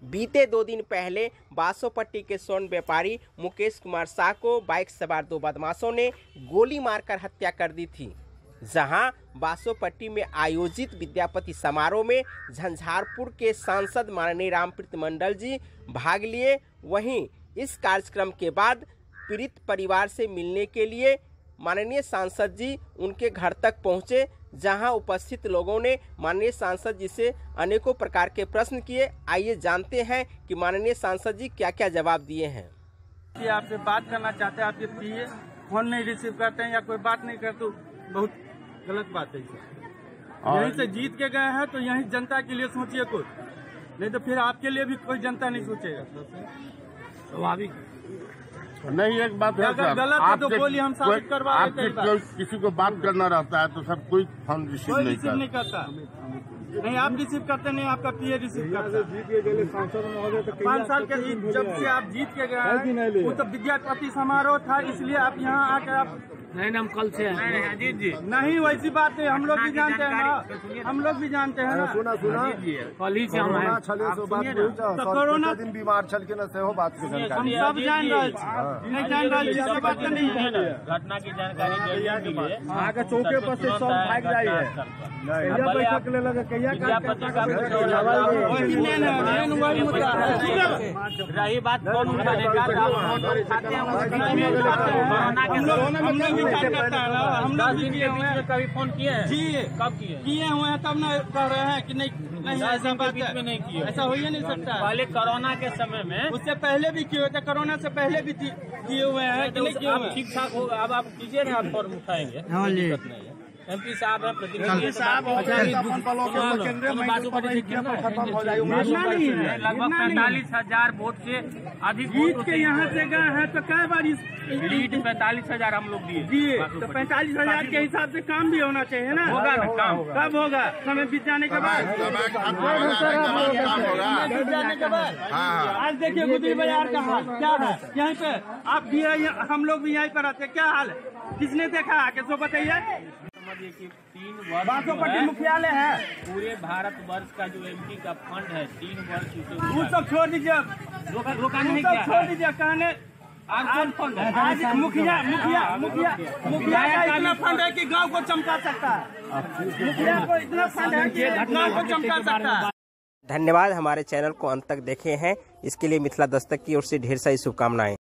बीते 2 दिन पहले बासोपट्टी के स्वर्ण व्यापारी मुकेश कुमार शाह को बाइक सवार 2 बदमाशों ने गोली मारकर हत्या कर दी थी। जहां बासोपट्टी में आयोजित विद्यापति समारोह में झंझारपुर के सांसद माननीय रामप्रीत मंडल जी भाग लिए। वहीं इस कार्यक्रम के बाद पीड़ित परिवार से मिलने के लिए माननीय सांसद जी उनके घर तक पहुंचे, जहां उपस्थित लोगों ने माननीय सांसद जी से अनेकों प्रकार के प्रश्न किए। आइए जानते हैं कि माननीय सांसद जी क्या क्या जवाब दिए हैं। कि आपसे बात करना चाहते हैं, आपके पीए फोन नहीं रिसीव करते हैं या कोई बात नहीं करते, बहुत गलत बात है। यहीं से जीत के गए हैं तो यहीं जनता के लिए सोचिए कुछ, नहीं तो फिर आपके लिए भी कोई जनता नहीं सोचेगा। स्वाभाविक नहीं, एक बात है अगर गलत है तो बोलिए, हम साबित करवा देते। किसी को बात करना रहता है तो सब कोई फोन रिसीव नहीं करता। नहीं, आप रिसीव करते नहीं, आपका पीए रिसीव करता है। 5 साल के जब से आप जीत के गए, वो तो विद्यापति समारोह था, इसलिए आप यहाँ आकर आप नहीं, हम कल से हैं। जी जी नहीं, वैसी बात है, हम लोग भी जानते हैं ना, हम लोग भी जानते हैं ना। सुना कल ही से हम हैं। तो कोरोना दिन बीमार छल के न से हो बात की हम जानकारी सब जान रहे, नहीं जान रहे, बात नहीं है। घटना की जानकारी आगे चौके पर से सब भाग जाए है, बैठक ले लगे रही बात कौन करेगा, हम लोग भी किए हुए हैं, कभी फोन किए हैं? जी कब किए हुए हैं, तब न कह रहे हैं कि नहीं ऐसा बात में नहीं किए, ऐसा हो ही नहीं सकता। पहले कोरोना के समय में, उससे पहले भी किए हुए थे, कोरोना से पहले भी किए हुए हैं कि नहीं किए हुए। ठीक ठाक होगा। अब आप कीजिए ना, आप फॉर्म उठाएंगे। MP साहब है, प्रतिनिधि साहब, लगभग 45,000 वोट से अधिक जीत के यहाँ से गए हैं तो कई बार लीड 45,000 हम लोग दिए। तो 45,000 के हिसाब से काम भी होना चाहिए ना। होगा ना काम? कब होगा? समय बीत जाने के बाद। बीत जाने के बाद आज देखिए गुदरी बाजार का हाल क्या है। यहीं पे आप भी, हम लोग भी यहीं पर आते, क्या हाल है? किसने देखा आके तो बताइए। समझिए कि 3 वर्ष बासोपट्टी मुख्यालय है, पूरे भारत वर्ष का जो MP का फंड है, 3 वर्ष वो सब छोड़ दीजिए, रोका नहीं सब छोड़ दीजिए। कहने आज फंड है, आज मुखिया का इतना फंड है कि गांव को चमका सकता है। मुखिया को इतना फंड है कि गांव को चमका सकता है। धन्यवाद, हमारे चैनल को अंत तक देखे हैं इसके लिए मिथिला दस्तक की ओर से ढेर सारी शुभकामनाएं।